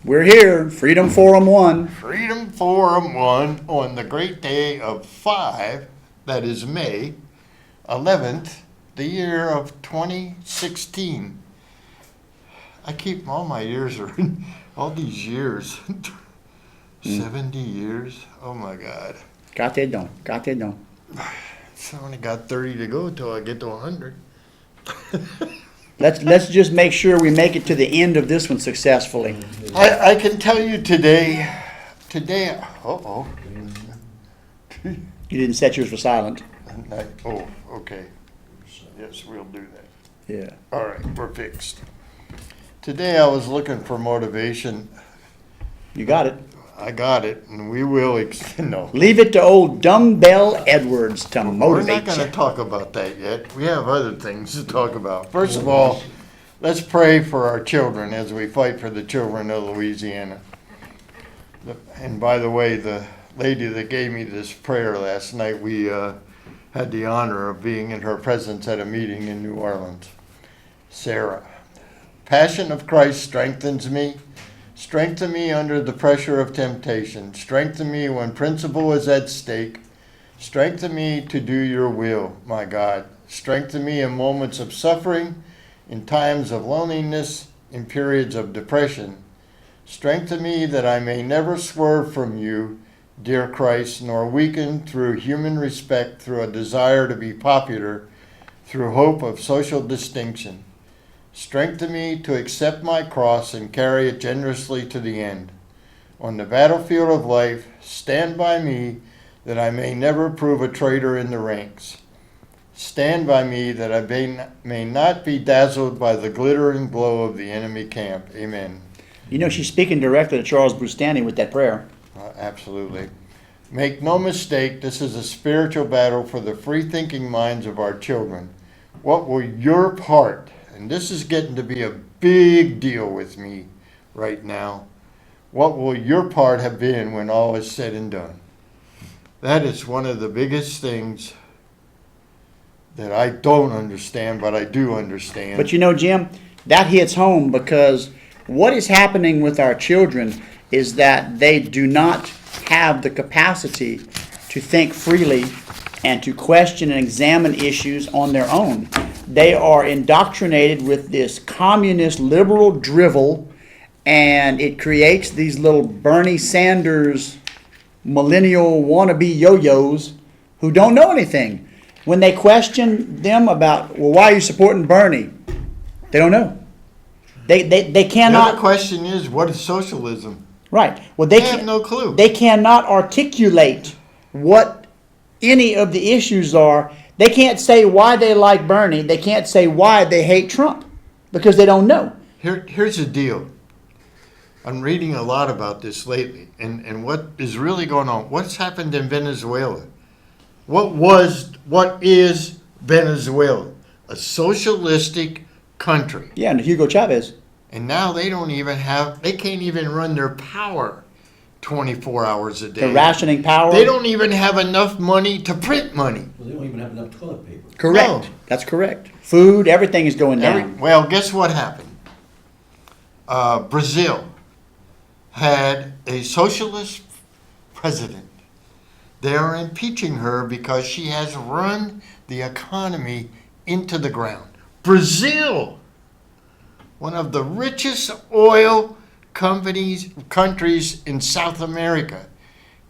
We're here, Freedom Forum 1. Freedom Forum 1 on the great day of 5, that is May 11th, the year of 2016. I keep all my years, all these years, 70 years, oh my God. Got that done. So I only got 30 to go till I get to 100. Let's just make sure we make it to the end of this one successfully. I can tell you today, You didn't set yours for silent. oh, okay. Yes, we'll do that. Yeah. All right, we're fixed. Today I was looking for motivation. You got it. I got it, and we will no. Leave it to old Dumbbell Edwards to motivate We're not going you. to talk about that yet. We have other things to talk about. First of all, let's pray for our children as we fight for the children of Louisiana. And by the way, the lady that gave me this prayer last night, we had the honor of being in her presence at a meeting in New Orleans. Sarah, Passion of Christ strengthens me. Strengthen me under the pressure of temptation. Strengthen me when principle is at stake. Strengthen me to do your will, my God. Strengthen me in moments of suffering, in times of loneliness, in periods of depression. Strengthen me that I may never swerve from you, dear Christ, nor weaken through human respect, through a desire to be popular, through hope of social distinction. Strengthen me to accept my cross and carry it generously to the end. On the battlefield of life, stand by me that I may never prove a traitor in the ranks. Stand by me that I may not be dazzled by the glitter and glow of the enemy camp. Amen. You know, she's speaking directly to Charles Bustani with that prayer. Absolutely. Make no mistake, this is a spiritual battle for the free-thinking minds of our children. What will your part, and this is getting to be a big deal with me right now, what will your part have been when all is said and done? That is one of the biggest things that I don't understand, but I do understand. But you know, Jim, that hits home because what is happening with our children is that they do not have the capacity to think freely and to question and examine issues on their own. They are indoctrinated with this communist liberal drivel, and it creates these little Bernie Sanders millennial wannabe yo-yos who don't know anything. When they question them about, well, why are you supporting Bernie? They don't know. They cannot. The other question is, what is socialism? Right. Well, they have no clue. They cannot articulate what any of the issues are. They can't say why they like Bernie. They can't say why they hate Trump because they don't know. Here's the deal. I'm reading a lot about this lately, and what is really going on. What's happened in Venezuela? What is Venezuela? A socialistic country. Yeah, and Hugo Chavez. And now they can't even run their power 24 hours a day. They're rationing power. They don't even have enough money to print money. Well, they don't even have enough toilet paper. Correct. No. That's correct. Food, everything is going down. Well, guess what happened? Brazil had a socialist president. They are impeaching her because she has run the economy into the ground. Brazil, one of the richest oil countries in South America,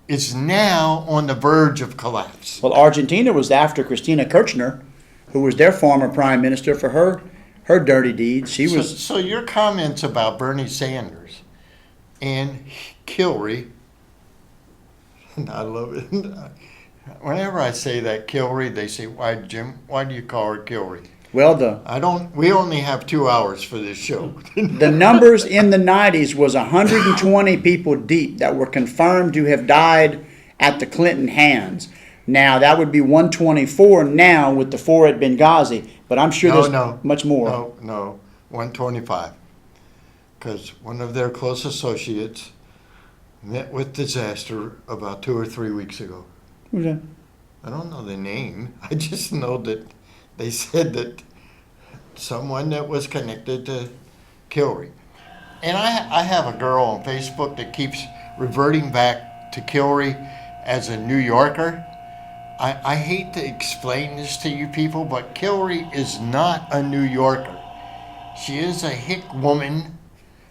is now on the verge of collapse. Well, Argentina was after Cristina Kirchner, who was their former prime minister, for her dirty deeds. She was. So your comments about Bernie Sanders and Hillary, I love it. Whenever I say that, Hillary, they say, "Why, Jim? Why do you call her Hillary?" Well, we only have 2 hours for this show. The numbers in the 90s was 120 people deep that were confirmed to have died at the Clinton hands. Now, that would be 124 now with the 4 at Benghazi, but I'm sure there's much more. No, 125. Because one of their close associates met with disaster about 2 or 3 weeks ago. Who's that? I don't know the name. I just know that they said that someone that was connected to Hillary And I have a girl on Facebook that keeps reverting back to Kilroy as a New Yorker. I hate to explain this to you people, but Kilroy is not a New Yorker. She is a hick woman.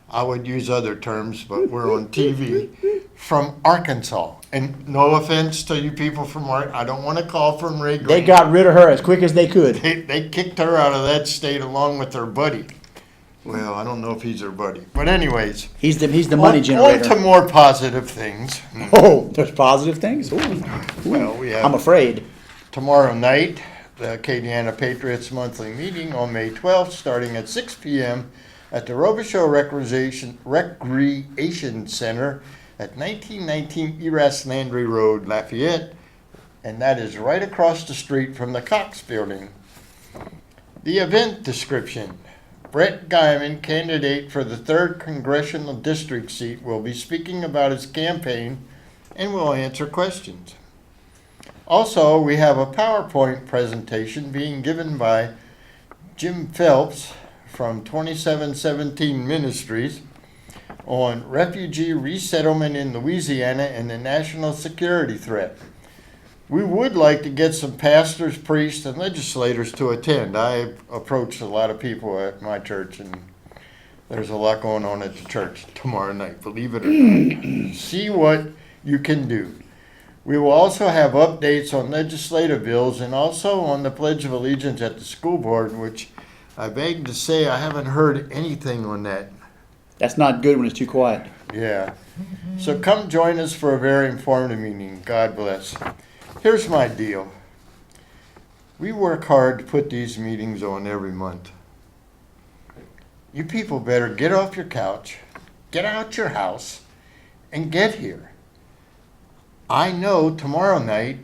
I would use other terms, but we're on TV. From Arkansas. And no offense to you people from I don't want to call from Ray Green. They got rid of her as quick as they could. They kicked her out of that state along with her buddy. Well, I don't know if he's her buddy. But anyways. He's the money generator. On to more positive things. Oh, there's positive things? Ooh. Well, we have I'm afraid. tomorrow night, the Acadiana Patriots monthly meeting on May 12th, starting at 6 p.m. at the Robichaux Recreation Center at 1919 Eras Landry Road, Lafayette, and that is right across the street from the Cox building. The event description. Brett Guyman, candidate for the 3rd Congressional District seat, will be speaking about his campaign and will answer questions. Also, we have a PowerPoint presentation being given by Jim Phelps from 2717 Ministries on refugee resettlement in Louisiana and the national security threat. We would like to get some pastors, priests, and legislators to attend. I approached a lot of people at my church, and there's a lot going on at the church tomorrow night, believe it or not. See what you can do. We will also have updates on legislative bills and also on the Pledge of Allegiance at the school board, which I beg to say I haven't heard anything on that. That's not good when it's too quiet. Yeah. So come join us for a very informative meeting. God bless. Here's my deal. We work hard to put these meetings on every month. You people better get off your couch, get out your house, and get here. I know tomorrow night,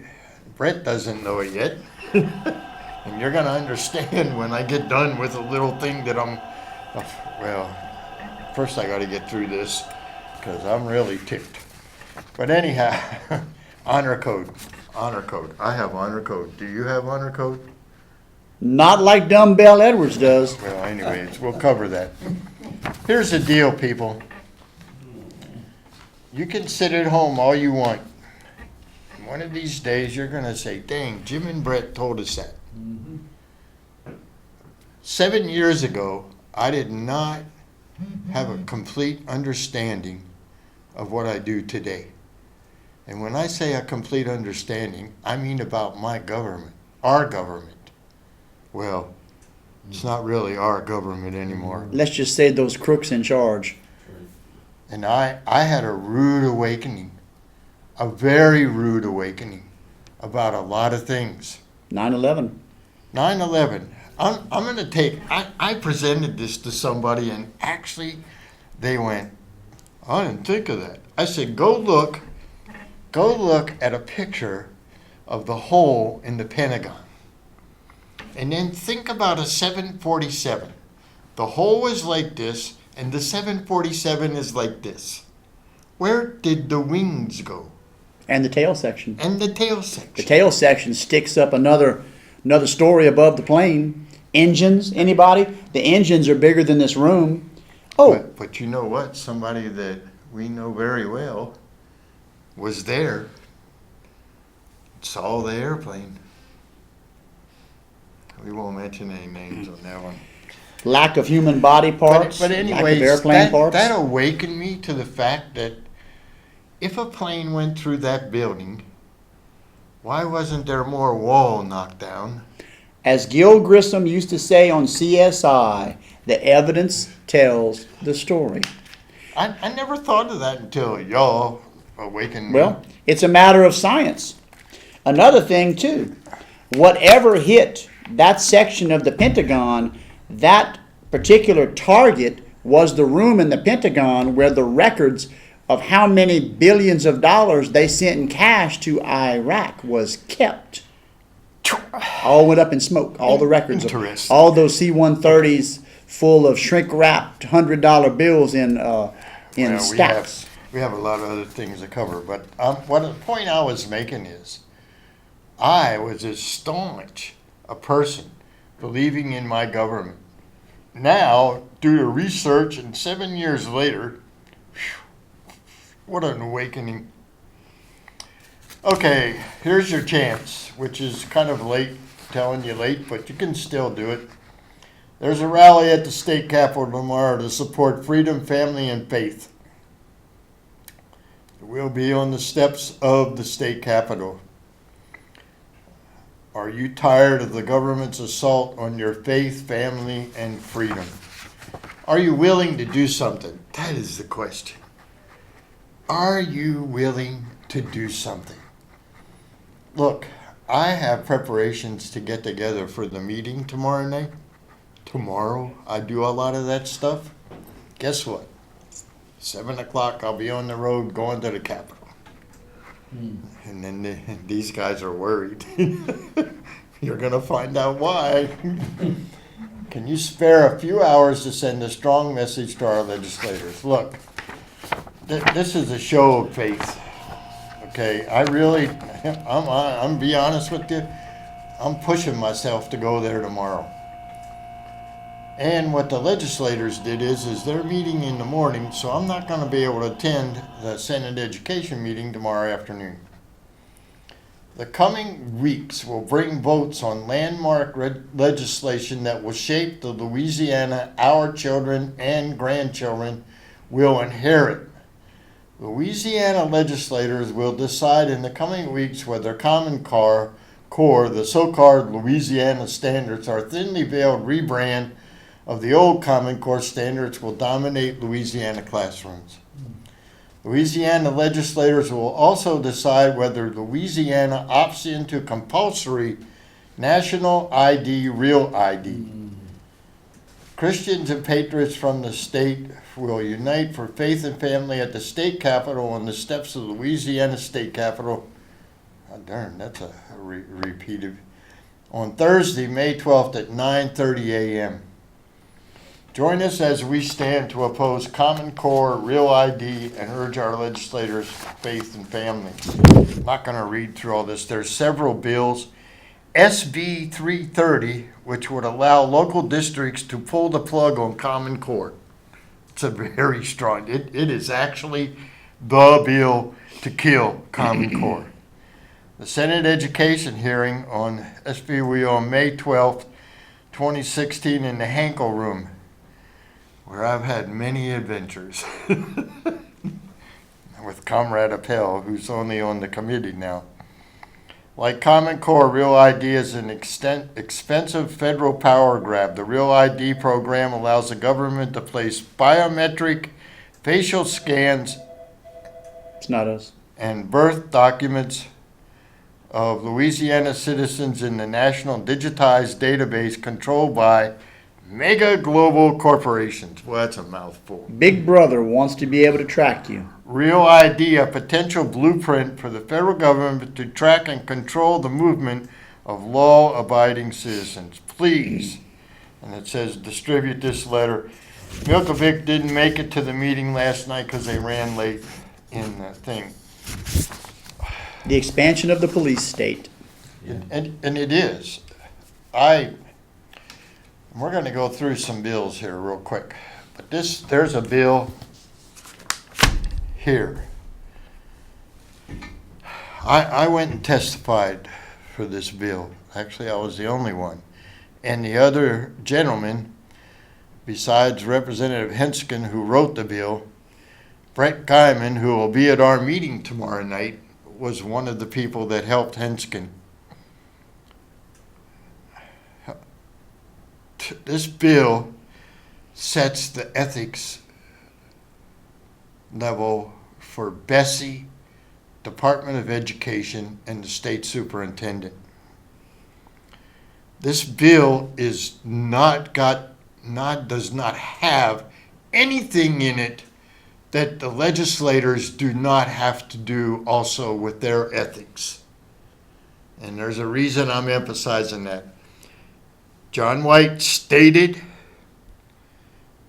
Brett doesn't know it yet, and you're going to understand when I get done with a little thing that well, first I got to get through this because I'm really ticked. But anyhow, honor code. Honor code. I have honor code. Do you have honor code? Not like Dumbbell Edwards does. Well, anyways, we'll cover that. Here's the deal, people. You can sit at home all you want. One of these days, you're going to say, dang, Jim and Brett told us that. 7 years ago, I did not have a complete understanding of what I do today. And when I say a complete understanding, I mean about my government, our government. Well, it's not really our government anymore. Let's just say those crooks in charge. And I had a rude awakening, a very rude awakening about a lot of things. 9/11. 9/11. I'm going to take, I presented this to somebody and actually they went, I didn't think of that. I said, go look at a picture of the hole in the Pentagon. And then think about a 747. The hole is like this, and the 747 is like this. Where did the wings go? And the tail section. And the tail section. The tail section sticks up another story above the plane. Engines, anybody? The engines are bigger than this room. Oh. But you know what? Somebody that we know very well was there, saw the airplane. We won't mention any names on that one. Lack of human body parts. But anyways, lack of airplane parts. That awakened me to the fact that if a plane went through that building, why wasn't there more wall knocked down? As Gil Grissom used to say on CSI, the evidence tells the story. I never thought of that until y'all awakened me. Well, it's a matter of science. Another thing, too, whatever hit that section of the Pentagon, that particular target was the room in the Pentagon where the records of how many billions of dollars they sent in cash to Iraq was kept. All went up in smoke. All the records. Interesting. All those C-130s full of shrink-wrapped $100 bills in stacks. We have a lot of other things to cover, but the point I was making is I was as staunch a person believing in my government now, due to research and 7 years later, what an awakening. Okay, here's your chance, which is kind of late, telling you late, but you can still do it. There's a rally at the state capitol tomorrow to support freedom, family, and faith. We'll be on the steps of the state capitol. Are you tired of the government's assault on your faith, family, and freedom? Are you willing to do something? That is the question. Are you willing to do something? Look, I have preparations to get together for the meeting tomorrow night. Tomorrow, I do a lot of that stuff. Guess what? 7 o'clock, I'll be on the road going to the Capitol. And then these guys are worried. You're going to find out why. Can you spare a few hours to send a strong message to our legislators? Look, this is a show of faith. Okay, I'm be honest with you, I'm pushing myself to go there tomorrow. And what the legislators did is they're meeting in the morning, so I'm not going to be able to attend the Senate Education meeting tomorrow afternoon. The coming weeks will bring votes on landmark legislation that will shape the Louisiana our children and grandchildren will inherit. Louisiana legislators will decide in the coming weeks whether Common Core, the so-called Louisiana standards, or thinly veiled rebrand of the old Common Core standards will dominate Louisiana classrooms. Louisiana legislators will also decide whether Louisiana opts into compulsory national ID, real ID. Christians and patriots from the state will unite for faith and family at the state capitol on the steps of the Louisiana state capitol. Oh, darn, that's a repeated. On Thursday, May 12th at 9:30 a.m. Join us as we stand to oppose Common Core, Real ID, and urge our legislators' faith and family. I'm not going to read through all this. There's several bills. SB 330, which would allow local districts to pull the plug on Common Core. It's a very strong, it is actually the bill to kill Common Core. The Senate Education hearing on SB on May 12th, 2016 in the Hankel Room, where I've had many adventures with Comrade Appel, who's only on the committee now. Like Common Core, Real ID is an expensive federal power grab. The Real ID program allows the government to place biometric facial scans It's not us. and birth documents of Louisiana citizens in the national digitized database controlled by mega global corporations. Well, that's a mouthful. Big Brother wants to be able to track you. Real ID, a potential blueprint for the federal government to track and control the movement of law-abiding citizens. Please, and it says distribute this letter. Milkovic didn't make it to the meeting last night because they ran late in the thing. The expansion of the police state. And it is. We're going to go through some bills here real quick. But there's a bill here. I went and testified for this bill. Actually, I was the only one. And the other gentleman, besides Representative Henskin, who wrote the bill, Brett Guyman, who will be at our meeting tomorrow night, was one of the people that helped Henskin. This bill sets the ethics level for Bessie, Department of Education, and the state superintendent. This bill does not have anything in it that the legislators do not have to do also with their ethics. And there's a reason I'm emphasizing that. John White stated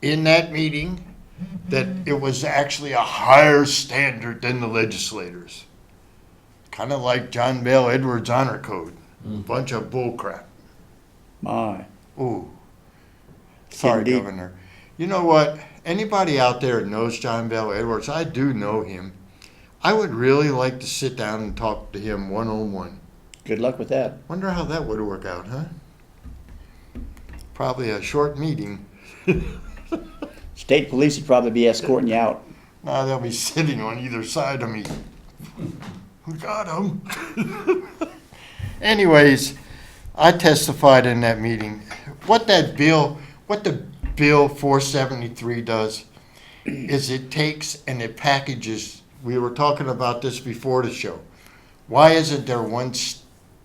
in that meeting that it was actually a higher standard than the legislators. Kind of like John Bell Edwards Honor Code. Bunch of bullcrap. My. Ooh. Sorry, Indeed. Governor. You know what? Anybody out there that knows John Bell Edwards, I do know him. I would really like to sit down and talk to him one-on-one. Good luck with that. Wonder how that would work out, huh? Probably a short meeting. State police would probably be escorting you out. Now they'll be sitting on either side of me. We got him. Anyways, I testified in that meeting. What the Bill 473 does is it takes and it packages. We were talking about this before the show. Why isn't there one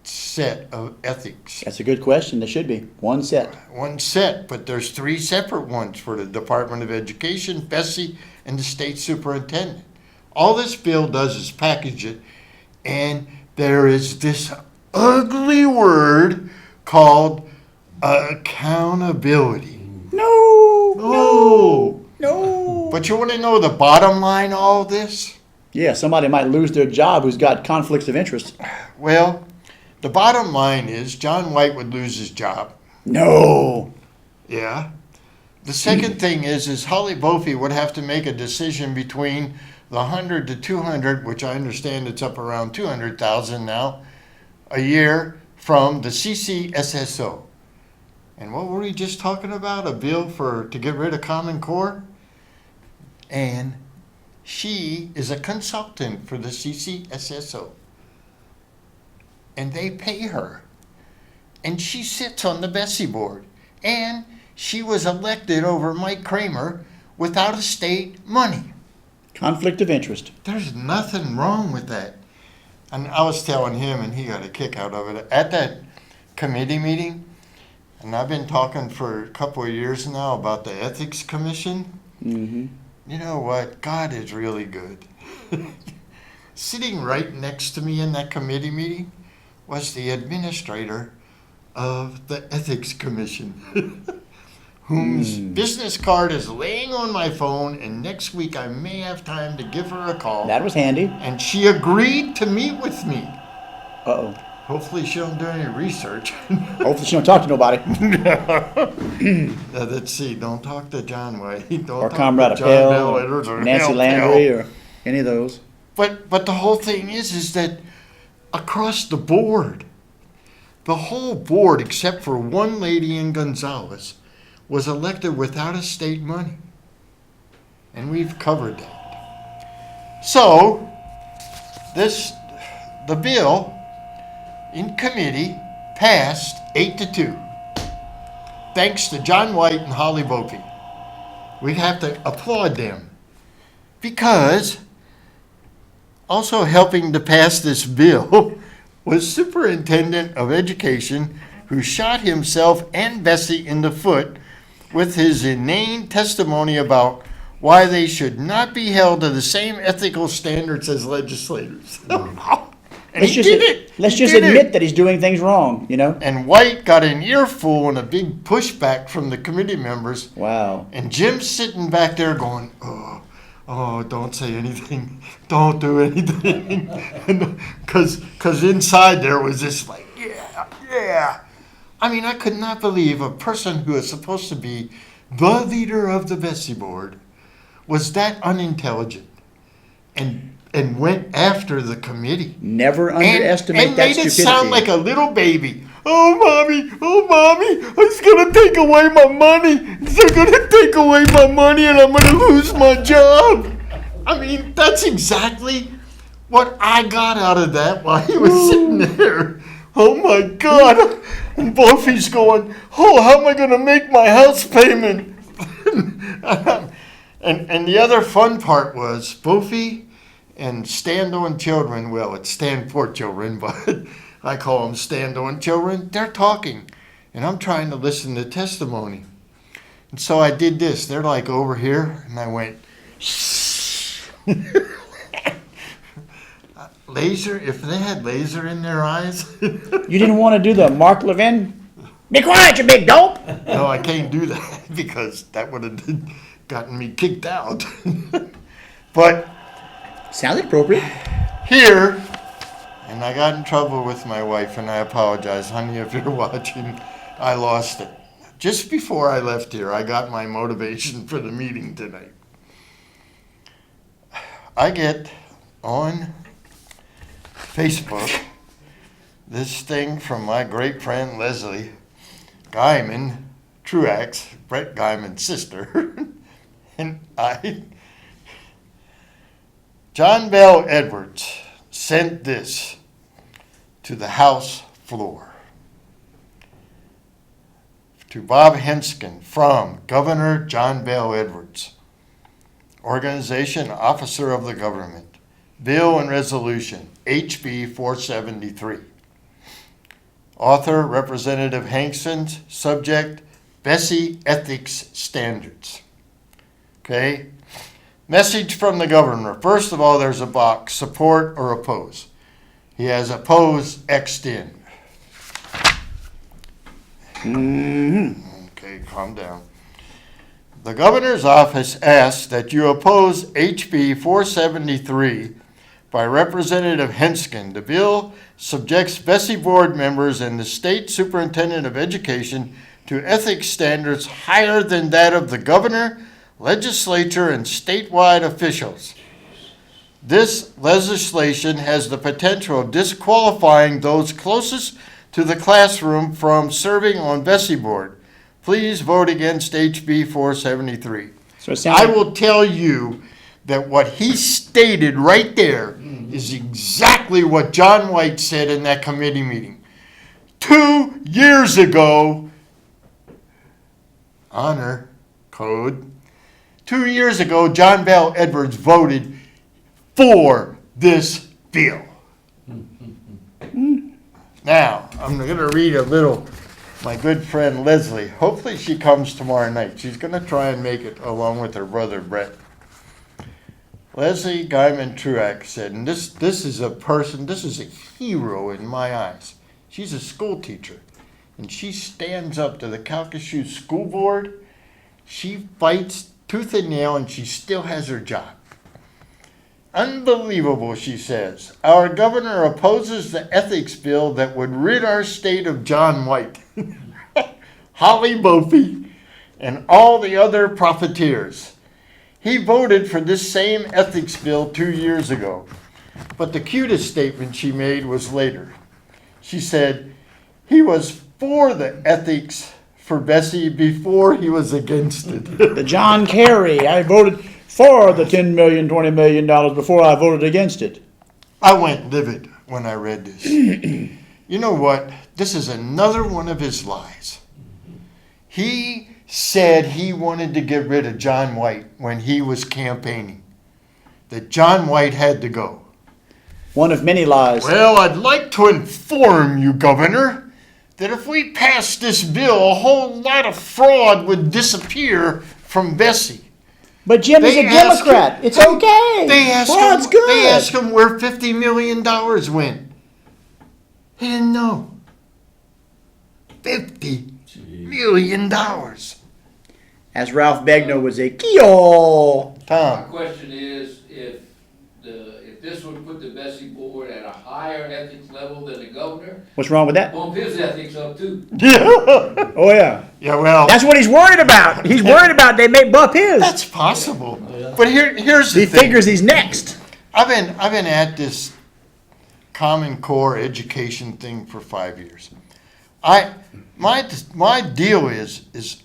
set of ethics? That's a good question. There should be one set. One set, but there's 3 separate ones for the Department of Education, Bessie, and the state superintendent. All this bill does is package it, and there is this ugly word called accountability. No. But you want to know the bottom line of all this? Yeah, somebody might lose their job who's got conflicts of interest. Well, the bottom line is John White would lose his job. No. Yeah. The second thing is Holly Bofi would have to make a decision between the 100 to 200, which I understand it's up around 200,000 now, a year from the CCSSO. And what were we just talking about? A bill to get rid of Common Core? And she is a consultant for the CCSSO. And they pay her. And she sits on the Bessie board. And she was elected over Mike Kramer without a state money. Conflict of interest. There's nothing wrong with that. And I was telling him, and he got a kick out of it, at that committee meeting, and I've been talking for a couple of years now about the Ethics Commission. Mm-hmm. You know what? God is really good. Sitting right next to me in that committee meeting was the administrator of the Ethics Commission, whose business card is laying on my phone, and next week I may have time to give her a call. That was handy. And she agreed to meet with me. Uh-oh. Hopefully she don't do any research. Hopefully she don't talk to nobody. Let's see, don't talk to John White. Don't Or talk Comrade to John Appel, Bell or Edwards, or Nancy Hell Landry, Bell. or any of those. But the whole thing is that across the board, the whole board, except for one lady in Gonzales, was elected without a state money. And we've covered that. So, the bill in committee passed 8-2. Thanks to John White and Holly Bofi. We have to applaud them. Because also helping to pass this bill was Superintendent of Education, who shot himself and Bessie in the foot with his inane testimony about why they should not be held to the same ethical standards as legislators. And he did it. Let's He just did admit it. that he's doing things wrong, you know? And White got an earful and a big pushback from the committee members. Wow. And Jim's sitting back there going, oh, don't say anything. Don't do anything. Because inside there was this like, yeah. I mean, I could not believe a person who is supposed to be the leader of the Bessie board was that unintelligent and went after the committee. Never underestimate that stupidity. And made it sound like a little baby. Oh, mommy, it's going to take away my money. They're going to take away my money and I'm going to lose my job. I mean, that's exactly what I got out of that while he was sitting there. Oh, my God. And Bofi's going, how am I going to make my house payment? And the other fun part was Bofi and stand-on children, well, it's stand-for children, but I call them stand-on children, they're talking. And I'm trying to listen to testimony. And so I did this. They're like over here, and I went, shh. Laser, if they had laser in their eyes. You didn't want to do the Mark Levin? Be quiet, you big dope! No, I can't do that because that would have gotten me kicked out. But Sounds appropriate. here, and I got in trouble with my wife, and I apologize, honey, if you're watching. I lost it. just before I left here, I got my motivation for the meeting tonight. I get on Facebook this thing from my great friend Leslie Guyman, Truax, Brett Guyman's sister, and John Bell Edwards sent this to the House floor. To Bob Henskin from Governor John Bell Edwards, Organization Officer of the Government, Bill and Resolution HB 473. Author Representative Hankson's, subject Bessie Ethics Standards. Okay? Message from the governor. First of all, there's a box, support or oppose. He has oppose X'd in. Okay, calm down. The governor's office asks that you oppose HB 473 by Representative Henskin. The bill subjects Bessie board members and the state superintendent of education to ethics standards higher than that of the governor, legislature, and statewide officials. This legislation has the potential of disqualifying those closest to the classroom from serving on Bessie board. Please vote against HB 473. So it sounds I like, will tell you that what he stated right there is exactly what John White said in that committee meeting. 2 years ago, honor code, 2 years ago, John Bell Edwards voted for this bill. Now, I'm going to read a little, my good friend Leslie. Hopefully she comes tomorrow night. She's going to try and make it along with her brother Brett. Leslie Guyman Truax said, and this is a person, this is a hero in my eyes. She's a school teacher, and she stands up to the Calcasieu School Board. She fights tooth and nail, and she still has her job. Unbelievable, she says. Our governor opposes the ethics bill that would rid our state of John White, Holly Mofey, and all the other profiteers. He voted for this same ethics bill 2 years ago. But the cutest statement she made was later. She said, he was for the ethics for Bessie before he was against it. the John Kerry, I voted for the $10 million, $20 million before I voted against it. I went livid when I read this. You know what? This is another one of his lies. He said he wanted to get rid of John White when he was campaigning. That John White had to go. One of many lies. Well, I'd like to inform you, Governor, that if we passed this bill, a whole lot of fraud would disappear from Bessie. But Jim is They a asked Democrat. him- It's okay. They asked Fraud's him. good. They asked him where $50 million went. He didn't know. $50 million. As Ralph Begno would say, Kyo. My Tom, question is, if this would put the Bessie board at a higher ethics level than the governor, What's wrong with that? bump his ethics up too. yeah, Oh, yeah. well, That's what he's worried about. He's worried about they may bump his. that's possible. But here's the He thing. figures he's next. I've been at this Common Core education thing for 5 years. My deal is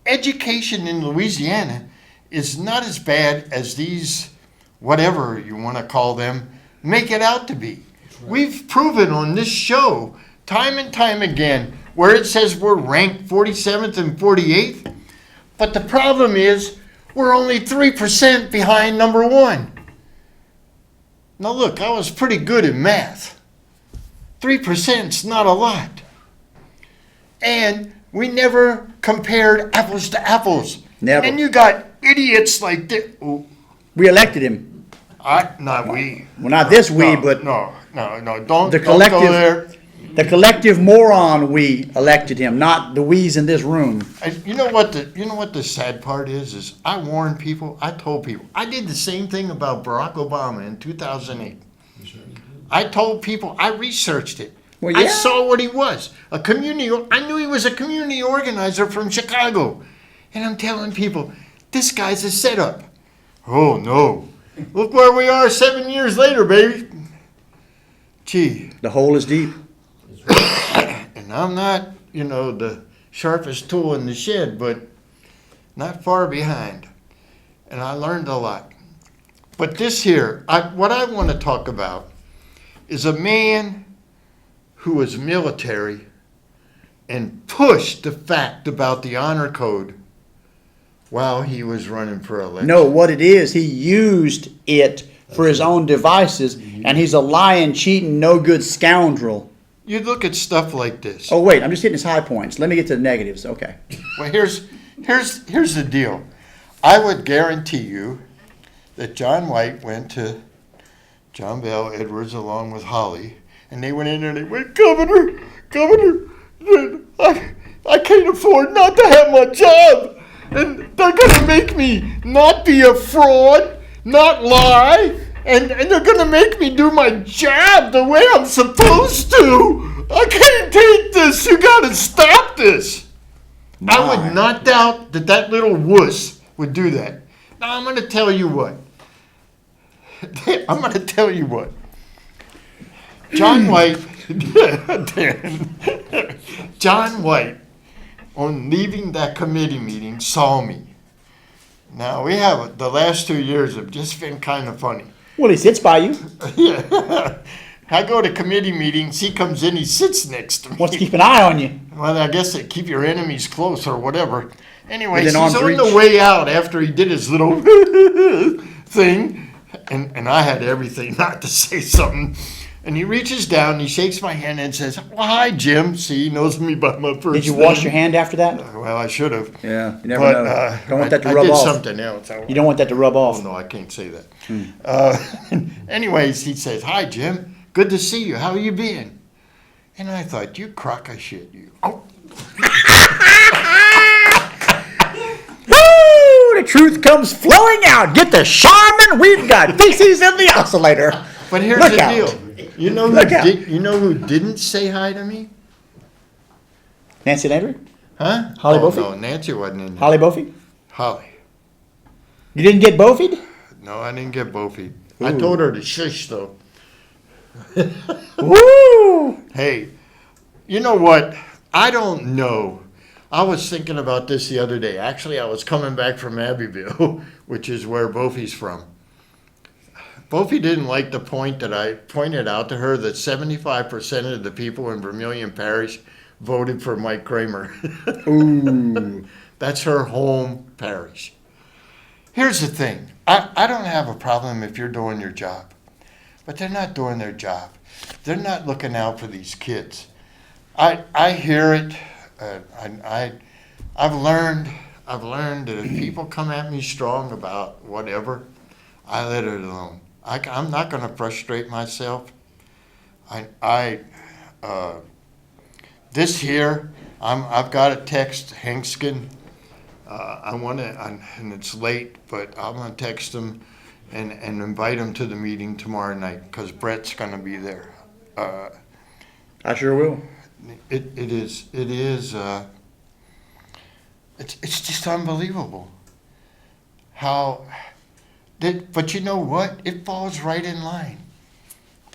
education in Louisiana is not as bad as these, whatever you want to call them, make it out to be. We've proven on this show time and time again where it says we're ranked 47th and 48th, but the problem is we're only 3% behind number one. Now look, I was pretty good at math. 3%'s not a lot. And we never compared apples to apples. Never. And you got idiots like this. Oh, We elected him. not we. Well, not this we, No, but no, don't the don't go collective- there. the collective moron we elected him, not the we's in this room. And you know what the sad part is I warned people, I told people, I did the same thing about Barack Obama in 2008. I told people, I researched it. Well, I yeah. saw what he was. I knew he was a community organizer from Chicago. And I'm telling people, this guy's a setup. Oh, no. Look where we are 7 years later, baby. Gee. The hole is deep. And I'm not, the sharpest tool in the shed, but not far behind. And I learned a lot. But this here, what I want to talk about is a man who was military and pushed the fact about the honor code while he was running for election. No, what it is, he used it for his own devices, and he's a lying, cheating, no good scoundrel. You look at stuff like this. Oh, wait, I'm just hitting his high points. Let me get to the negatives. Okay. Well, here's the deal. I would guarantee you that John White went to John Bell Edwards along with Holly, and they went in there and they went, Governor, I can't afford not to have my job. And they're going to make me not be a fraud, not lie, and they're going to make me do my job the way I'm supposed to. I can't take this. You got to stop this. I would not doubt that little wuss would do that. Now, I'm going to tell you what. John White, John White, on leaving that committee meeting, saw me. Now, the last 2 years have just been kind of funny. Well, he sits by you. Yeah. I go to committee meetings, he comes in, he sits next to me. Wants to keep an eye on you. Well, I guess they keep your enemies close or whatever. Anyways, he's arm's on reach. the way out after he did his little thing, and I had everything not to say something. And he reaches down, he shakes my hand and says, well, hi, Jim. See, he knows me by my first Did you name. wash your hand after that? Well, I should have. Yeah, you never But know. Don't want that to I rub did off. something else. You don't want that to rub Oh, off. no, I can't say that. Anyways, he says, hi, Jim. Good to see you. How you been? And I thought, you crock of shit, you. Oh. Woo! The truth comes flowing out. Get the Charmin. We've got feces in the oscillator. But here's Look the out. deal. You know Look out. you know who didn't say hi to me? Nancy Landry? Huh? Holly oh, Bofi? No, Nancy wasn't in there. Holly Bofi? Holly. You didn't get Bofied? No, I didn't get Bofi. I Ooh. told her to shush, though. Woo! Hey, you know what? I don't know. I was thinking about this the other day. Actually, I was coming back from Abbeville, which is where Bofi's from. Bofi didn't like the point that I pointed out to her that 75% of the people in Vermilion Parish voted for Mike Kramer. Ooh. That's her home parish. Here's the thing. I don't have a problem if you're doing your job, but they're not doing their job. They're not looking out for these kids. I hear it. I've learned that if people come at me strong about whatever, I let it alone. I'm not going to frustrate myself. This here, I've got a text Hankskin. I want to, and it's late, but I'm going to text him and invite him to the meeting tomorrow night because Brett's going to be there. I sure will. It's just unbelievable how. But you know what? It falls right in line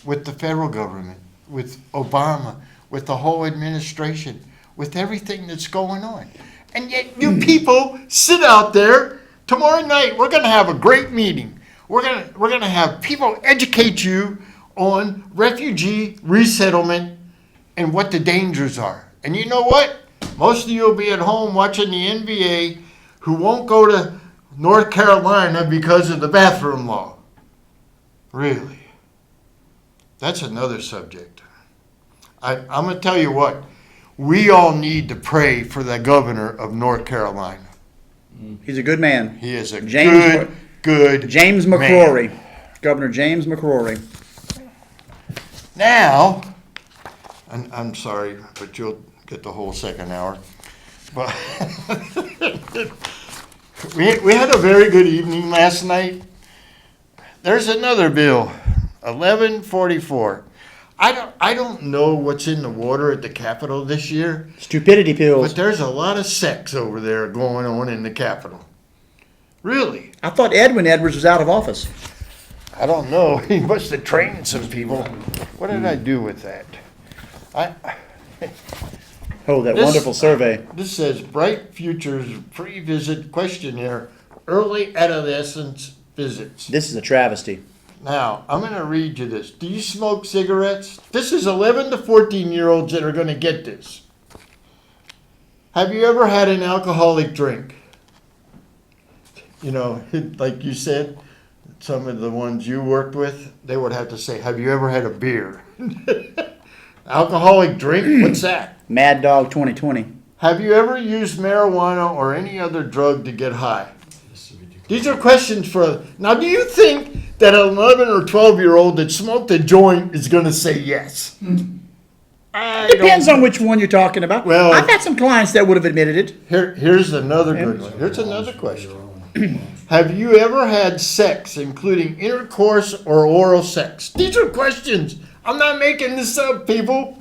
with the federal government, with Obama, with the whole administration, with everything that's going on. And yet you people sit out there. Tomorrow night we're going to have a great meeting. We're going to have people educate you on refugee resettlement and what the dangers are. And you know what? Most of you will be at home watching the NBA who won't go to North Carolina because of the bathroom law. Really? That's another subject. I'm going to tell you what. We all need to pray for the governor of North Carolina. He's a good man. He is a James good James man. McCrory. Governor James McCrory. Now, and I'm sorry, but you'll get the whole second hour. But we had a very good evening last night. There's another bill, 1144. I don't know what's in the water at the Capitol this year, Stupidity pills. but there's a lot of sex over there going on in the Capitol. Really? I thought Edwin Edwards was out of office. I don't know. He must have trained some people. What did I do with that? Oh, that This- wonderful survey. This says Bright Futures Pre-Visit Questionnaire, Early Adolescence Visits. This is a travesty. Now, I'm going to read you this. Do you smoke cigarettes? This is 11 to 14-year-olds that are going to get this. Have you ever had an alcoholic drink? You know, like you said, some of the ones you worked with, they would have to say, have you ever had a beer? Alcoholic drink? What's that? Mad Dog 2020. Have you ever used marijuana or any other drug to get high? These are questions for... Now, do you think that an 11 or 12-year-old that smoked a joint is going to say yes? Depends on which one you're talking about. Well- I've had some clients that would have admitted it. Here's another good one. Here's another question. Have you ever had sex, including intercourse or oral sex? These are questions. I'm not making this up, people.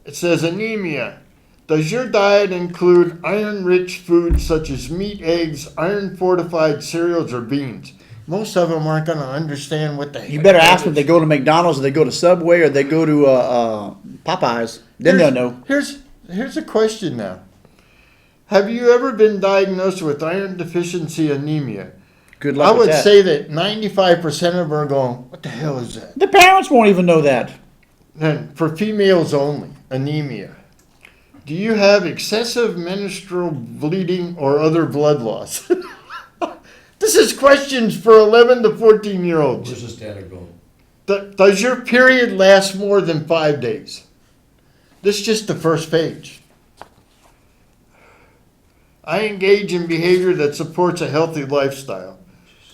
It says anemia. Does your diet include iron-rich foods such as meat, eggs, iron-fortified cereals, or beans? Most of them aren't going to understand what the heck. You better that ask them if is. they go to McDonald's or they go to Subway or they go to Popeyes. Then they'll know. Here's a question now. Have you ever been diagnosed with iron deficiency anemia? Good I luck with would that. say that 95% of them are going, what the hell is that? The parents won't even know that. And for females only, anemia. Do you have excessive menstrual bleeding or other blood loss? This is questions for 11 to 14-year-olds. Where's this data going? Does your period last more than 5 days? This is just the first page. I engage in behavior that supports a healthy lifestyle.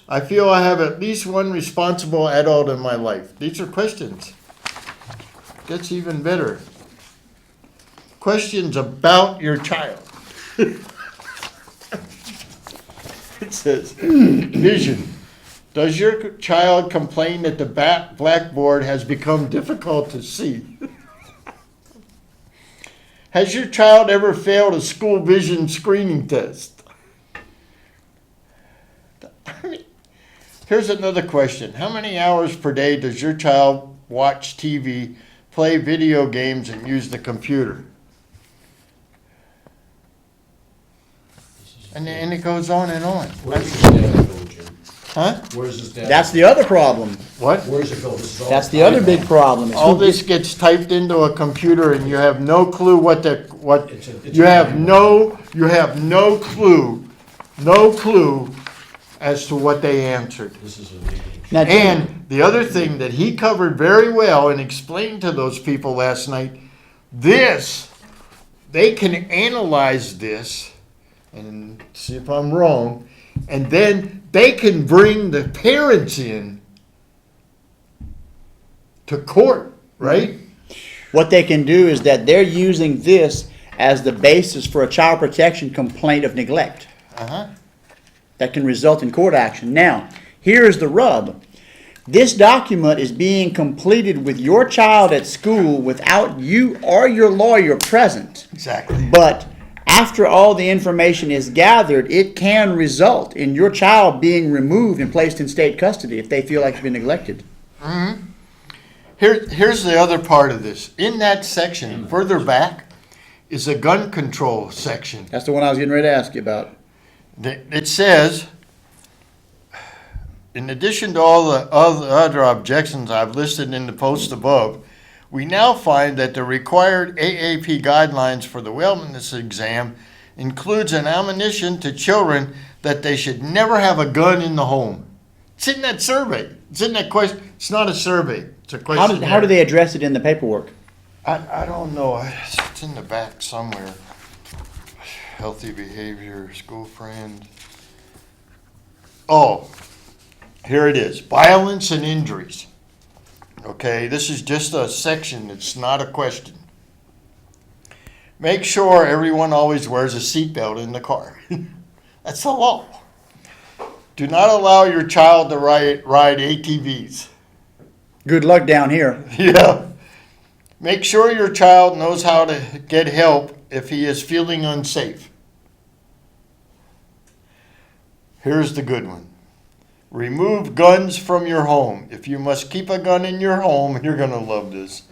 I feel I have at least one responsible adult in my life. These are questions. Gets even better. Questions about your child. It says, vision. Does your child complain that the blackboard has become difficult to see? Has your child ever failed a school vision screening test? Here's another question. How many hours per day does your child watch TV, play video games, and use the computer? And it goes on and on. Where's this data go, Jim? Huh? Where's this data? That's the other problem. What? Where's it go? This is all. That's the other big problem. is All who this gets- gets typed into a computer and you have no clue It's you a have manual. no clue as to what they answered. This is a. Now, And the other thing that he covered very well and explained to those people last night, they can analyze this and see if I'm wrong, and then they can bring the parents in to court, right? what they can do is that they're using this as the basis for a child protection complaint of neglect Uh-huh. that can result in court action. Now, here's the rub. This document is being completed with your child at school without you or your lawyer present. Exactly. But after all the information is gathered, it can result in your child being removed and placed in state custody if they feel like it's been neglected. Here's the other part of this. In that section, further back, is a gun control section. That's the one I was getting ready to ask you about. It says, in addition to all the other objections I've listed in the post above, we now find that the required AAP guidelines for the wellness exam includes an admonition to children that they should never have a gun in the home. It's in that survey. It's in that question. It's not a survey. It's a question. How do they address it in the paperwork? I don't know. It's in the back somewhere. Healthy behavior, school friend. Oh, here it is. Violence and injuries. Okay, this is just a section. It's not a question. Make sure everyone always wears a seatbelt in the car. That's the law. Do not allow your child to ride ATVs. Good luck down here. Yeah. Make sure your child knows how to get help if he is feeling unsafe. Here's the good one. Remove guns from your home. If you must keep a gun in your home, you're going to love this.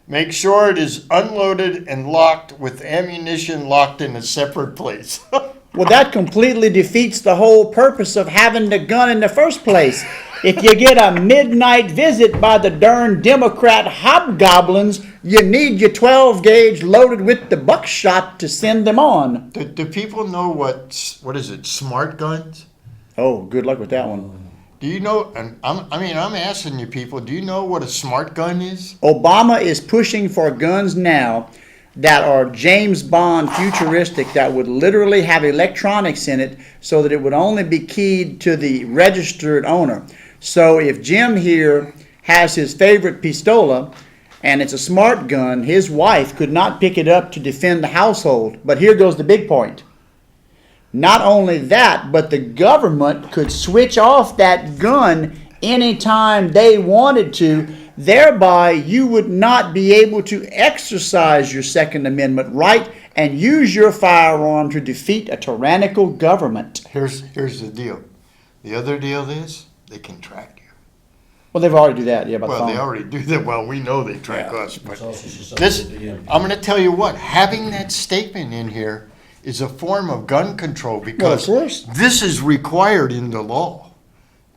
Make sure it is unloaded and locked with ammunition locked in a separate place. Well, that completely defeats the whole purpose of having the gun in the first place. If you get a midnight visit by the darn Democrat hobgoblins, you need your 12 gauge loaded with the buckshot to send them on. Do people know what is it, smart guns? Oh, good luck with that one. Do you know, and I'm asking you people, do you know what a smart gun is? Obama is pushing for guns now that are James Bond futuristic, that would literally have electronics in it so that it would only be keyed to the registered owner. So if Jim here has his favorite pistola and it's a smart gun, his wife could not pick it up to defend the household. But here goes the big point. Not only that, but the government could switch off that gun anytime they wanted to. Thereby, you would not be able to exercise your Second Amendment right and use your firearm to defeat a tyrannical government. Here's the deal. The other deal is they can track you. Well, they've already do that, yeah, by the Well, phone. they already do that. Well, we know they track us, It's but also susceptible this, to the I'm going to tell you what, having that statement in here is a form of gun control because Well, of course. this is required in the law,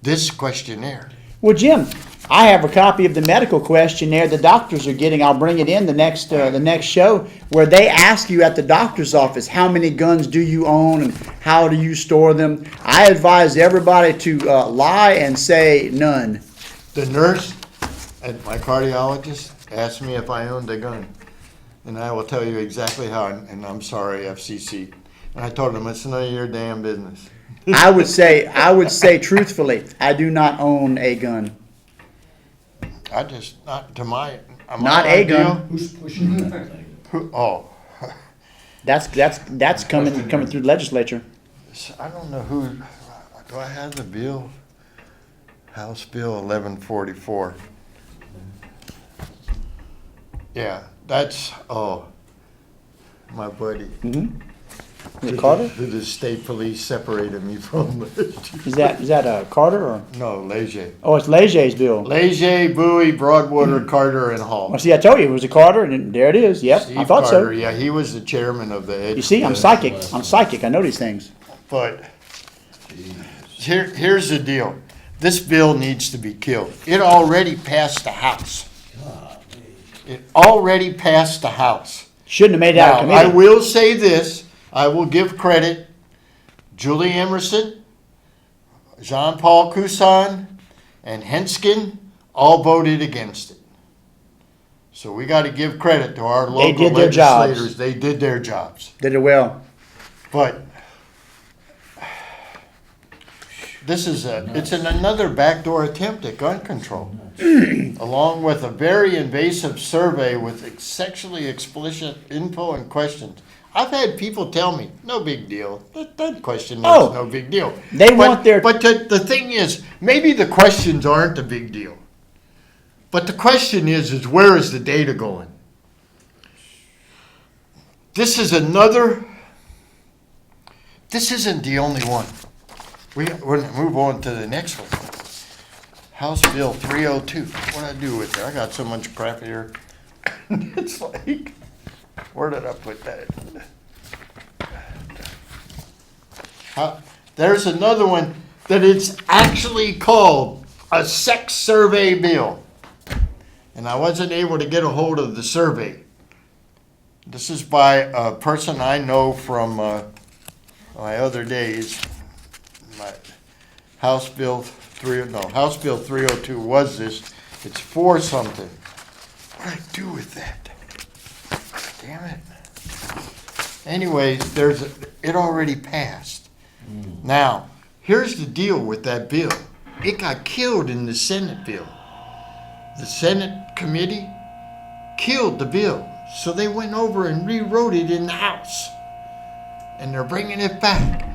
this questionnaire. Well, Jim, I have a copy of the medical questionnaire the doctors are getting. I'll bring it in the next show, where they ask you at the doctor's office, how many guns do you own and how do you store them? I advise everybody to lie and say none. The nurse and my cardiologist asked me if I owned a gun. And I will tell you exactly how, and I'm sorry, FCC. And I told him, it's none of your damn business. I would say truthfully, I do not own a gun. I just, not to my Not a idea. gun. Who's pushing that thing? Oh, That's coming through the legislature. I don't know who, do I have the bill? House Bill 1144. Yeah, that's, my buddy. Is it Carter? The state police separated me from Is that Carter or? No, Leger. Oh, it's Leger's bill. Leger, Bowie, Broadwater, Carter, and Hall. Well, see, I told you it was a Carter, and there it is. Yep, I Steve thought Carter, so. yeah, he was the chairman of the. You see, I'm psychic. I'm psychic. I know these things. But here's the deal. This bill needs to be killed. It already passed the House. It already passed the House. Shouldn't have made it out of Now, I committee. will say this. I will give credit. Julie Emerson, Jean-Paul Cousin, and Henskin all voted against it. So we got to give credit to our local did their jobs. legislators. They did their jobs. Did it well. But this is another backdoor attempt at gun control, along with a very invasive survey with sexually explicit info and questions. I've had people tell me, no big deal. That questionnaire is no big deal. Want their. But the thing is, maybe the questions aren't a big deal. But the question is where is the data going? This isn't the only one. We're going to move on to the next one. House Bill 302. What did I do with it? I got so much crap here. It's like, where did I put that? There's another one that it's actually called a sex survey bill. And I wasn't able to get a hold of the survey. This is by a person I know from my other days. My House Bill 302 was this. It's for something. What did I do with that? Damn it. Anyways, it already passed. Now, here's the deal with that bill. It got killed in the Senate bill. The Senate committee killed the bill. So they went over and rewrote it in the House. And they're bringing it back.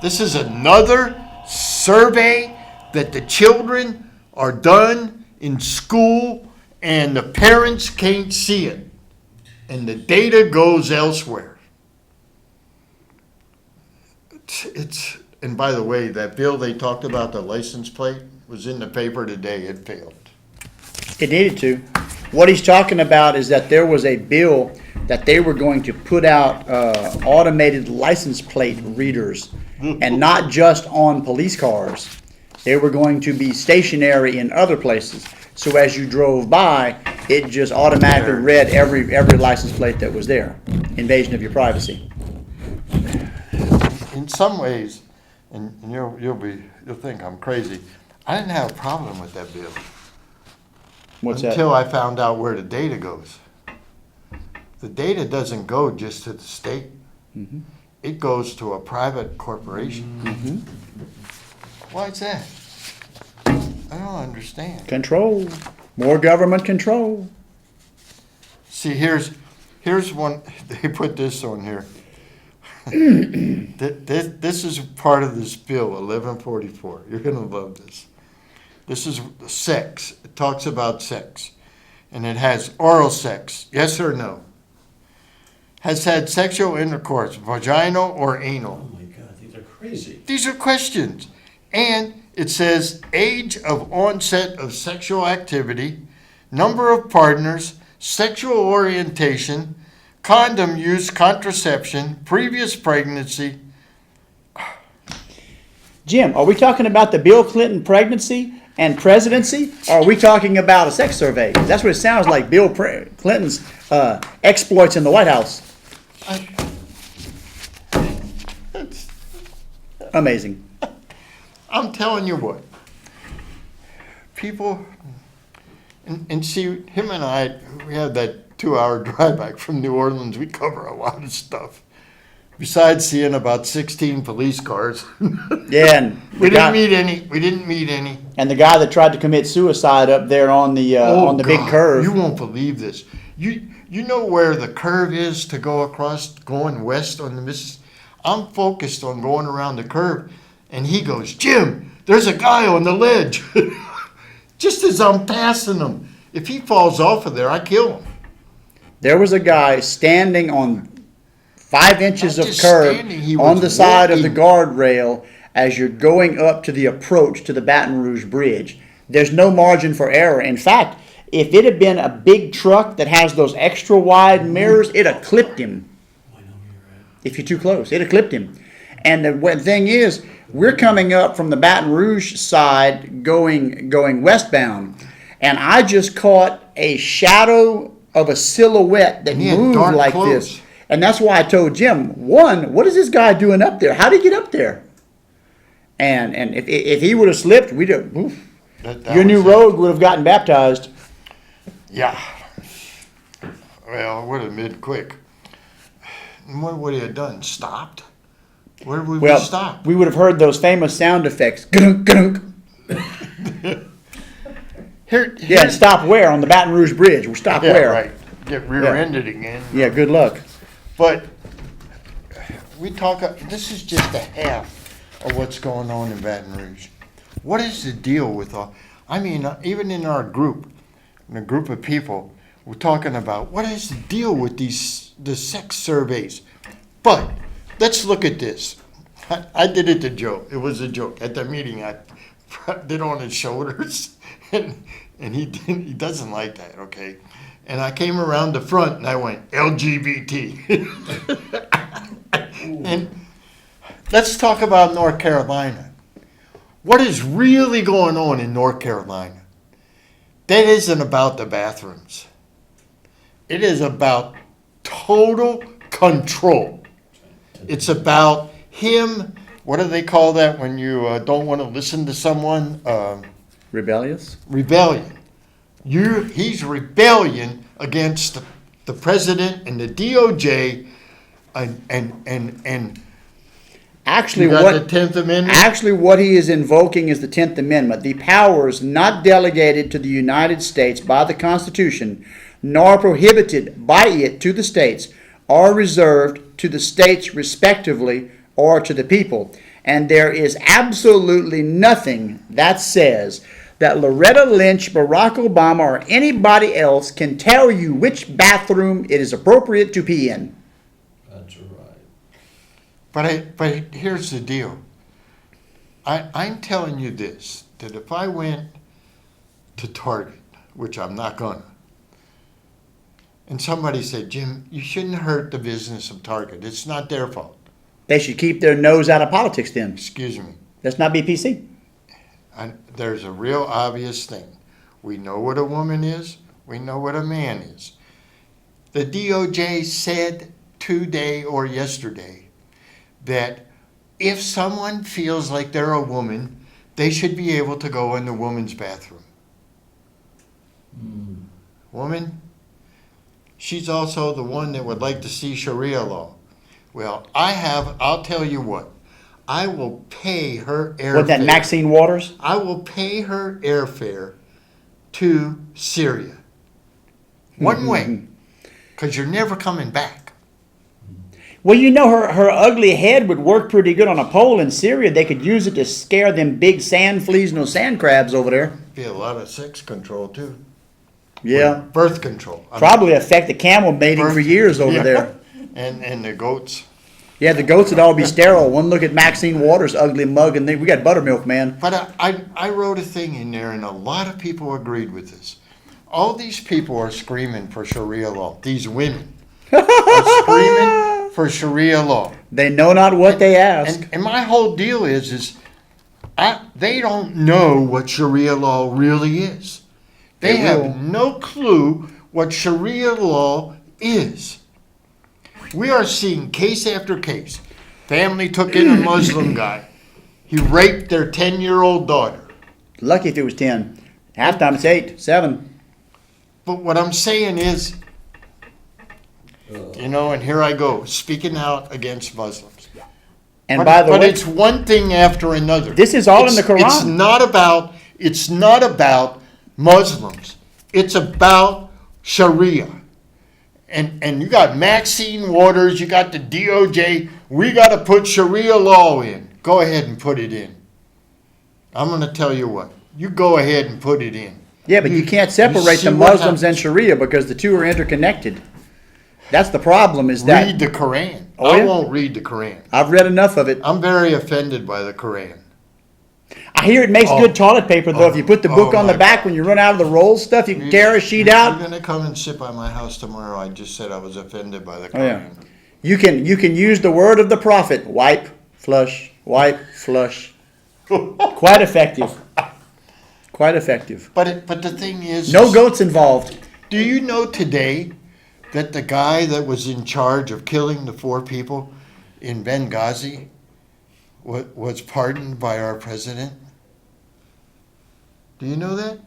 This is another survey that the children are done in school and the parents can't see it. And the data goes elsewhere. And by the way, that bill they talked about, the license plate, was in the paper today. It failed. It needed to. What he's talking about is that there was a bill that they were going to put out automated license plate readers, and not just on police cars. They were going to be stationary in other places. So as you drove by, it just automatically read every license plate that was there. Invasion of your privacy. In some ways, and you'll think I'm crazy, I didn't have a problem with that bill. What's that? Until I found out where the data goes. The data doesn't go just to the state. Mm-hmm. It goes to a private corporation. Mm-hmm. Why is that? I don't understand. Control. More government control. See, here's one, they put this on here. This is part of this bill, 1144. You're going to love this. This is sex. It talks about sex. And it has oral sex, yes or no. Has had sexual intercourse, vaginal or anal. Oh my God, these are crazy. These are questions. And it says age of onset of sexual activity, number of partners, sexual orientation, condom use, contraception, previous pregnancy. Jim, are we talking about the Bill Clinton pregnancy and presidency? Or are we talking about a sex survey? That's what it sounds like, Bill Clinton's exploits in the White House. Amazing. I'm telling you what. People, and see, him and I, we had that 2-hour drive back from New Orleans. We cover a lot of stuff. Besides seeing about 16 police cars. Yeah, and We didn't meet any. And the guy that tried to commit suicide up there on the big curve. You won't believe this. You know where the curve is to go across, going west on the Mississippi? I'm focused on going around the curve, and he goes, Jim, there's a guy on the ledge. Just as I'm passing him. If he falls off of there, I kill him. There was a guy standing on 5 inches Not of just curb standing, he on was the side of the walking. guardrail as you're going up to the approach to the Baton Rouge Bridge. There's no margin for error. In fact, if it had been a big truck that has those extra wide mirrors, it'd have clipped him. I know you're right. If you're too close, it'd have clipped him. And the thing is, we're coming up from the Baton Rouge side going westbound, and I just caught a shadow of a silhouette that And he had moved dark like clothes. this. And that's why I told Jim, what is this guy doing up there? How did he get up there? And if he would have slipped, we'd have, oof, That your new was it. road would have gotten baptized. Yeah. Well, it would have been quick. And what would he have done? Stopped? Where would we stop? We would have heard those famous sound effects. Gunk, gunk. Yeah, stop where? On the Baton Rouge Bridge. We'll stop Yeah, where? right. Get rear-ended again. Yeah, good luck. But this is just a half of what's going on in Baton Rouge. What is the deal with all, even in our group, in a group of people, we're talking about what is the deal with the sex surveys. But let's look at this. I did it to Joe. It was a joke. At the meeting, I did on his shoulders, and he doesn't like that, okay? And I came around the front and I went, LGBT. And let's talk about North Carolina. What is really going on in North Carolina? That isn't about the bathrooms. It is about total control. It's about him, what do they call that when you don't want to listen to someone? Rebellious? Rebellion. He's rebellion against the president and the DOJ and Actually, you got the 10th Amendment? Actually, what he is invoking is the 10th Amendment. The powers not delegated to the United States by the Constitution, nor prohibited by it to the states, are reserved to the states respectively or to the people. And there is absolutely nothing that says that Loretta Lynch, Barack Obama, or anybody else can tell you which bathroom it is appropriate to pee in. That's right. But here's the deal. I'm telling you this, that if I went to Target, which I'm not gonna, and somebody said, Jim, you shouldn't hurt the business of Target. It's not their fault. They should keep their nose out of politics then. Excuse me. Let's not be PC. There's a real obvious thing. We know what a woman is. We know what a man is. The DOJ said today or yesterday that if someone feels like they're a woman, they should be able to go in the woman's bathroom. Woman, she's also the one that would like to see Sharia law. Well, I'll tell you what, I will pay her airfare. With that Maxine Waters? I will pay her airfare to Syria. One way, because you're never coming back. Well, you know, her ugly head would work pretty good on a pole in Syria. They could use it to scare them big sand fleas and those sand crabs over there. Be a lot of sex control, too. Yeah. Birth control. Probably affect the camel mating for years over there. And the goats. Yeah, the goats would all be sterile. One look at Maxine Waters' ugly mug, and we got buttermilk, man. But I wrote a thing in there, and a lot of people agreed with this. All these people are screaming for Sharia law. These women are screaming for Sharia law. They know not what they ask. And my whole deal is they don't know what Sharia law really is. They have no clue what Sharia law is. We are seeing case after case. Family took in a Muslim guy. He raped their 10-year-old daughter. Lucky if it was 10. Halftime it's 8, 7. But what I'm saying is, and here I go, speaking out against Muslims. And by the way, it's one thing after another. This is all in the Quran. It's not about Muslims. It's about Sharia. And you got Maxine Waters, you got the DOJ. We got to put Sharia law in. Go ahead and put it in. I'm going to tell you what. You go ahead and put it in. Yeah, but you can't separate the Muslims and Sharia because the two are interconnected. That's the problem is that... Read the Quran. Oh, yeah? I won't read the Quran. I've read enough of it. I'm very offended by the Quran. I hear it makes good toilet paper, though. If you put the book on the back when you run out of the roll stuff, you can tear a sheet out. You're going to come and sit by my house tomorrow. I just said I was offended by the Quran. Oh, yeah. You can use the word of the prophet. Wipe, flush, wipe, flush. Quite effective. Quite effective. But the thing is... No goats involved. Do you know today that the guy that was in charge of killing the 4 people in Benghazi was pardoned by our president? Do you know that?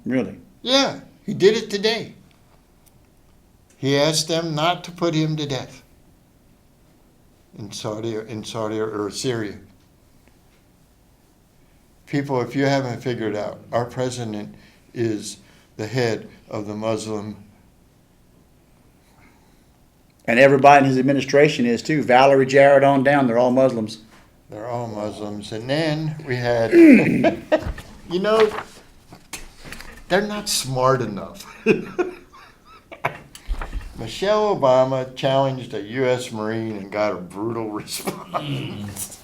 Really? Yeah, he did it today. He asked them not to put him to death in Saudi or Syria. People, if you haven't figured out, our president is the head of the Muslim. And everybody in his administration is too. Valerie Jarrett on down, they're all Muslims. They're all Muslims. And then we had, they're not smart enough. Michelle Obama challenged a U.S. Marine and got a brutal response.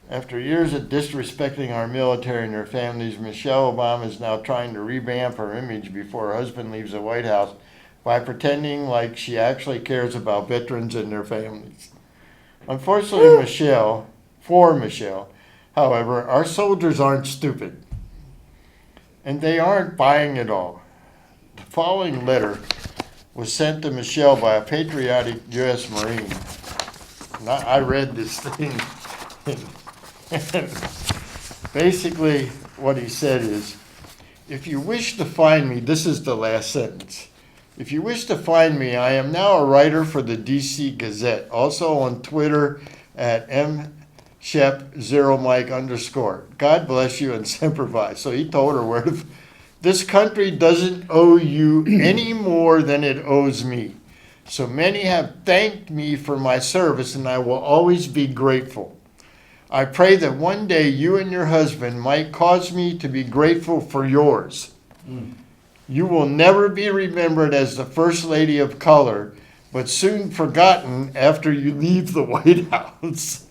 After years of disrespecting our military and their families, Michelle Obama is now trying to revamp her image before her husband leaves the White House by pretending like she actually cares about veterans and their families. Unfortunately, for Michelle, however, our soldiers aren't stupid. And they aren't buying it all. The following letter was sent to Michelle by a patriotic U.S. Marine. And I read this thing. And basically, what he said is, if you wish to find me, this is the last sentence. If you wish to find me, I am now a writer for the DC Gazette, also on Twitter at mshep0mike_. God bless you and semper fi. So he told her this country doesn't owe you any more than it owes me. So many have thanked me for my service, and I will always be grateful. I pray that one day you and your husband might cause me to be grateful for yours. You will never be remembered as the First Lady of Color, but soon forgotten after you leave the White House.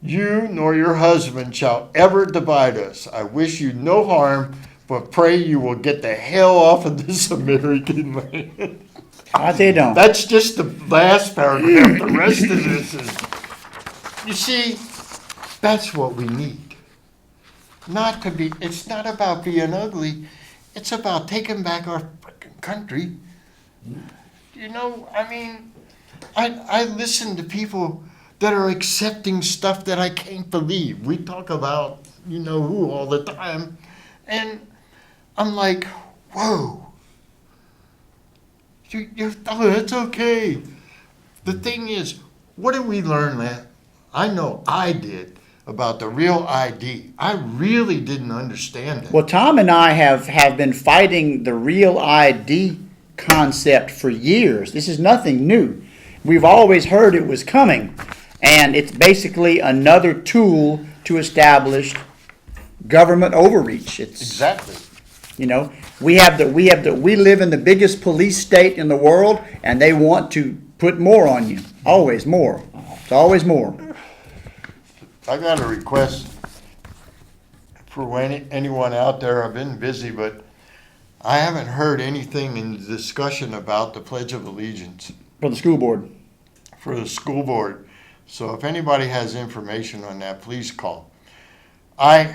You nor your husband shall ever divide us. I wish you no harm, but pray you will get the hell off of this American land. I tell you don't. That's just the last paragraph. The rest of this is, you see, that's what we need. It's not about being ugly. It's about taking back our freaking country. You know, I mean, I listen to people that are accepting stuff that I can't believe. We talk about, you know who all the time. And I'm like, whoa. Oh, that's okay. The thing is, what did we learn that? I know I did about the real ID. I really didn't understand it. Well, Tom and I have been fighting the real ID concept for years. This is nothing new. We've always heard it was coming, and it's basically another tool to establish government overreach. It's Exactly. You know, we live in the biggest police state in the world, and they want to put more on you. Always more. It's always more. I got a request for anyone out there. I've been busy, but I haven't heard anything in the discussion about the Pledge of Allegiance For the school board. for the school board. So if anybody has information on that, please call. I've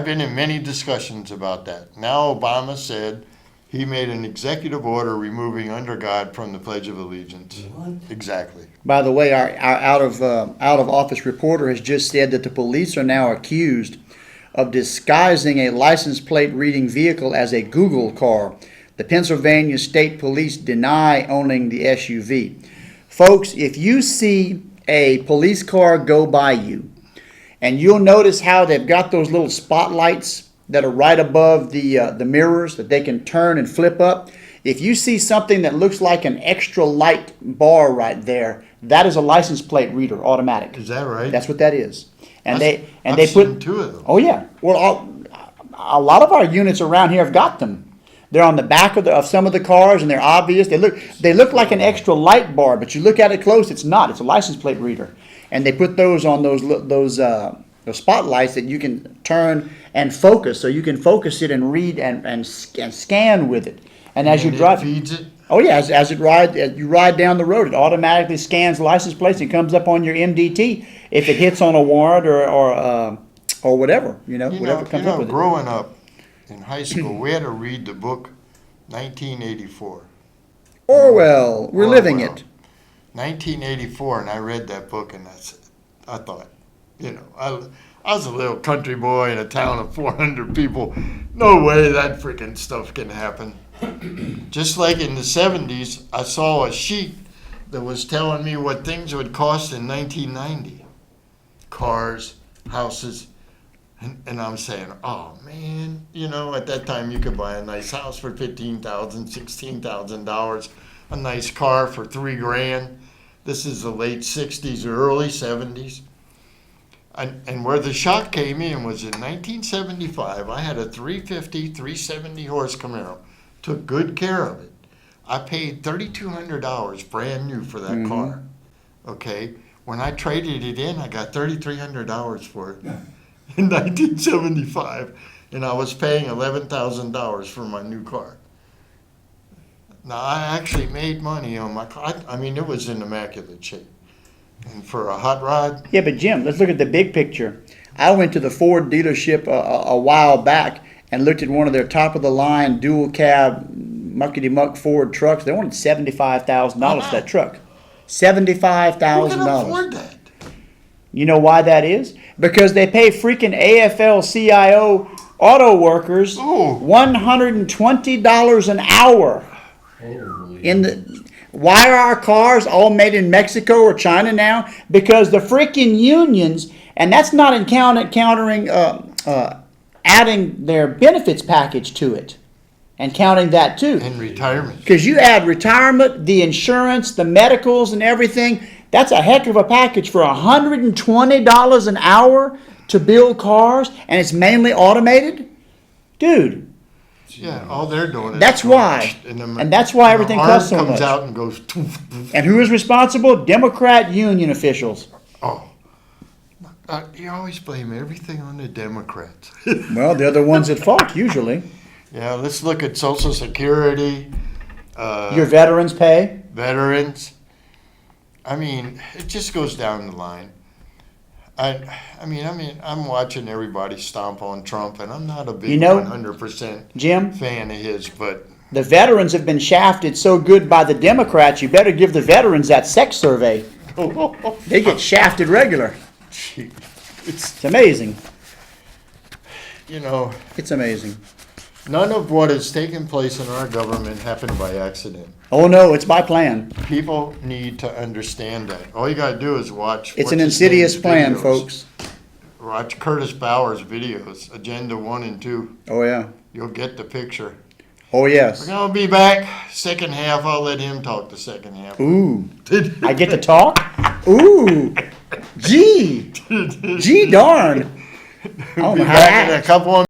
been in many discussions about that. Now Obama said he made an executive order removing under God from the Pledge of Allegiance. What? Exactly. By the way, our out of office reporter has just said that the police are now accused of disguising a license plate reading vehicle as a Google car. The Pennsylvania State Police deny owning the SUV. Folks, if you see a police car go by you, and you'll notice how they've got those little spotlights that are right above the mirrors that they can turn and flip up. If you see something that looks like an extra light bar right there, that is a license plate reader, automatic. Is that right? That's what that is. And I've they seen put two of them. Oh yeah. Well, a lot of our units around here have got them. They're on the back of some of the cars, and they're obvious. They look like an extra light bar, but you look at it close, it's not. It's a license plate reader. And they put those on those spotlights that you can turn and focus, so you can focus it and read and scan with it. And as you drive, it feeds it. oh yeah, as you ride down the road, it automatically scans license plates and comes up on your MDT if it hits on a warrant or whatever, whatever comes up with it. Growing up in high school, we had to read the book 1984. Orwell, we're living it. 1984, and I read that book, and I thought, I was a little country boy in a town of 400 people. No way that freaking stuff can happen. Just like in the 70s, I saw a sheet that was telling me what things would cost in 1990. Cars, houses, and I'm saying, oh man, at that time you could buy a nice house for $15,000, $16,000, a nice car for $3,000. This is the late 60s or early 70s. And where the shock came in was in 1975, I had a 350, 370 horse Camaro. Took good care of it. I paid $3,200 brand new for that car. Okay? When I traded it in, I got $3,300 for it in 1975. And I was paying $11,000 for my new car. Now, I actually made money on my car. I mean, it was in immaculate shape. And for a hot rod. Yeah, but Jim, let's look at the big picture. I went to the Ford dealership a while back and looked at one of their top-of-the-line dual-cab muckety-muck Ford trucks. They wanted $75,000 for that truck. $75,000. Who can afford that? You know why that is? Because they pay freaking AFL-CIO auto workers $120 an hour. Holy. Why are our cars all made in Mexico or China now? Because the freaking unions, and that's not countering adding their benefits package to it, and counting that too. And retirement. Because you add retirement, the insurance, the medicals, and everything. That's a heck of a package for $120 an hour to build cars, and it's mainly automated? Dude, Yeah, all they're doing is. That's why. And that's why everything costs so The arm much. comes out and goes, toof, toof. and who is responsible? Democrat union officials. Oh. You always blame everything on the Democrats. Well, they're the ones at fault usually. Yeah, let's look at Social Security, Your veterans pay. veterans. I mean, it just goes down the line. I'm watching everybody stomp on Trump, and I'm not a big You know, 100% Jim, fan of his, but the veterans have been shafted so good by the Democrats, you better give the veterans that sex survey. They get shafted regular. gee, It's amazing. you know, It's amazing. none of what has taken place in our government happened by accident. Oh no, it's by plan. People need to understand that. All you gotta do is watch. It's what's an his insidious name's plan, videos. folks. Watch Curtis Bauer's videos, Agenda 1 and 2. Oh yeah. You'll get the picture. Oh We're yes. gonna be back. Second half, I'll let him talk the second half. Ooh. I get to talk? Ooh. Gee. Gee darn. I don't Be know how back in to a couple of